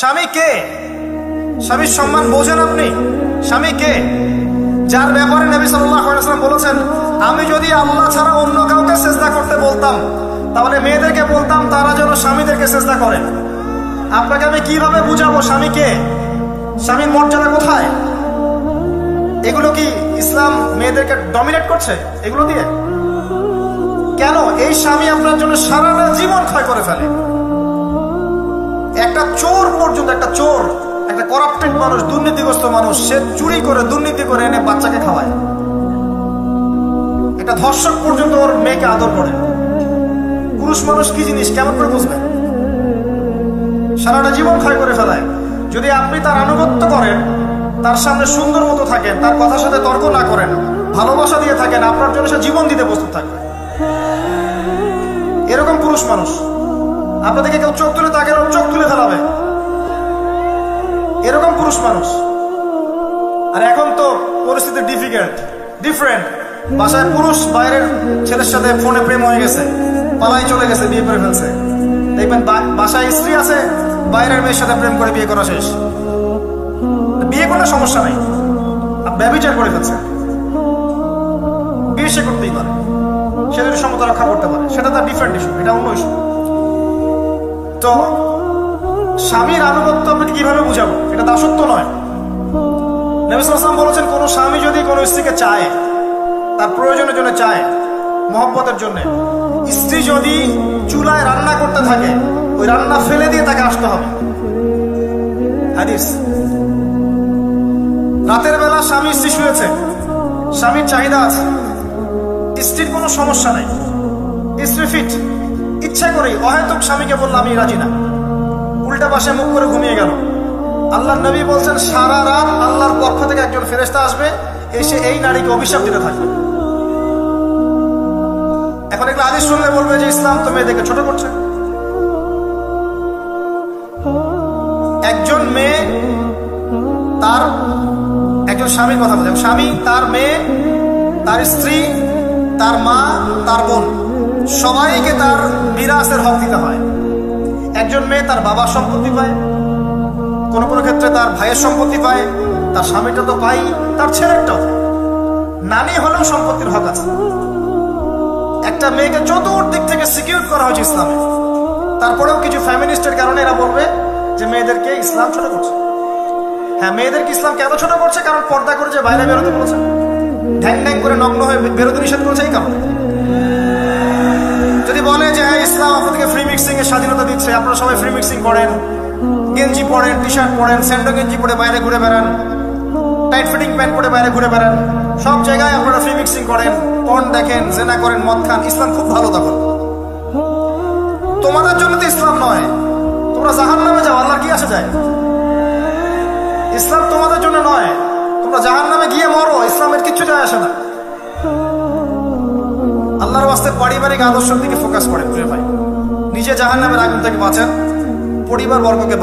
স্বামী কে? স্বামীর সম্মান বোঝেন আপনি? স্বামী কে? যার ব্যাপারে নবী সাল্লাল্লাহু আলাইহি ওয়াসাল্লাম বলেছেন, আমি যদি আল্লাহ ছাড়া অন্য কাউকে সিজদা করতে বলতাম তাহলে মেয়েদেরকে বলতাম তারা যেন স্বামীদেরকে সিজদা করেন। আপনাকে আমি কিভাবে বুঝাবো স্বামী কে? স্বামীর মর্যাদা কোথায়? এগুলো কি ইসলাম মেয়েদেরকে ডমিনেট করছে এগুলো দিয়ে? কেন? এই স্বামী আপনার জন্য সারাটা জীবন ক্ষয় করে ফেলে। একটা চোর পর্যন্ত, একটা চোর, একটা করাপ্টেড মানুষ, দুর্নীতিগ্রস্ত মানুষ, সে চুরি করে দুর্নীতি করে এনে বাচ্চাকে খাওয়ায়। একটা ধর্ষক পর্যন্ত ওর মেয়েকে আদর করে। পুরুষ মানুষ কি জিনিস কেমন করে বুঝবেন? সারাটা জীবন ক্ষয় করে ফেলায়। যদি আপনি তার আনুগত্য করেন, তার সামনে সুন্দর মতো থাকেন, তার কথার সাথে তর্ক না করেন, ভালোবাসা দিয়ে থাকেন, আপনার জন্য সে জীবন দিতে প্রস্তুত থাকবে। এরকম পুরুষ মানুষ। আপনাদেরকে কেউ চোখ তুলে তাকে চোখ তুলে ফেলাবে, এরকম পুরুষ মানুষ। আর এখন তো পরিস্থিতি ডিফারেন্ট। বাসায় পুরুষ বাইরের ছেলের সাথে ফোনে প্রেম হয়ে গেছে, পালাই চলে গেছে, বিয়ে করে ফেলছে। দেখবেন বাসায় স্ত্রী আছে, বাইরের মেয়ের সাথে প্রেম করে বিয়ে করা শেষ। বিয়ে করার সমস্যা নাই, ব্যভিচার করে ফেলছে। বিয়ে সে করতেই পারে, সে যদি সমতা রক্ষা করতে পারে, সেটা তার ডিফারেন্ট ইস্যু, এটা অন্য ইস্যু। তো স্বামীর আনুগত্য আপনাকে কিভাবে বুঝাবো? এটা দাসত্ব নয়। নবী সাল্লাল্লাহু আলাইহি ওয়াসাল্লাম বলেছেন, কোন স্বামী যদি কোন স্ত্রীকে চায়, তার প্রয়োজনের জন্য চায়, মহব্বতের জন্য, স্ত্রী যদি চুলায় রান্না করতে থাকে, ওই রান্না ফেলে দিয়ে তাকে আসতে হবে। হাদিস। রাতের বেলা স্বামী স্ত্রী শুয়েছে, স্বামীর চাহিদা আছে, স্ত্রীর কোনো সমস্যা নাই, স্ত্রী ফিট, ইচ্ছা করেই অহেতুক স্বামীকে বলল আমি রাজি না, উল্টা পাশে মুখ করে ঘুমিয়ে গেল। আল্লাহর নবী বলছেন, সারা রাত আল্লাহর পক্ষ থেকে একজন ফেরেশতা আসবে, এসে এই নারীকে অভিশাপ দিতে থাকবে। এখন এগুলো হাদিস শুনলে বলবে যে ইসলাম তো মেয়েদেরকে ছোট করছে। একজন মেয়ে তার একজন স্বামীর কথা বলে, স্বামী তার মেয়ে, তার স্ত্রী, তার মা, তার বোন, সবাইকে তার মিরাসের হক দিতে হয়। একজন মেয়ে তার বাবার সম্পত্তি পায়, কোন কোন ক্ষেত্রে তার ভাইয়ের সম্পত্তি পায়, তার স্বামীটা তো পাই, তার ছেলেরটাও। নানি হলেও সম্পত্তির হক আছে। একটা মেয়েকে চতুর্দিক থেকে সিকিউর করা হয়েছে ইসলামে। তারপরেও কিছু ফ্যামিনিস্টের কারণে এরা বলবে যে মেয়েদেরকে ইসলাম ছোট করছে। হ্যাঁ, মেয়েদেরকে ইসলাম কেন ছোট করছে? কারণ পর্দা করে যে বাইরে বেরোতে বলেছে, ঢ্যাং ঢ্যাং করে নগ্ন হয়ে বেরোতে নিষেধ করেছে, এই কারণে। যদি বলে যে হ্যাঁ ইসলাম আপনাদেরকে ফ্রি মিক্সিং এর স্বাধীনতা দিচ্ছে, আপনারা সবাই ফ্রি মিক্সিং করেন, গেঞ্জি পরেন, টি শার্ট পরেন, স্যান্ডো গেঞ্জি পরে বাইরে ঘুরে বেড়ান, টাইট ফিটিং প্যান্ট পরে বাইরে ঘুরে বেড়ান, সব জায়গায় আপনারা ফ্রি মিক্সিং করেন, পর্ন দেখেন, জেনা করেন, মদ খান, ইসলাম খুব ভালো। তখন তোমাদের জন্য তো ইসলাম নয়, তোমরা জাহান্নামে যাও, আল্লাহর কি আসে যায়? ইসলাম তোমাদের জন্য নয়, তোমরা জাহান্নামে গিয়ে মরো, ইসলামের কিচ্ছু যায় আসে না। আল্লাহর ওয়াস্তে পারিবারিক আদর্শের দিকে ফোকাস করেন প্রিয় ভাই। নিজে জাহান্নামের আগুন থেকে বাঁচেন, পরিবার বর্গকে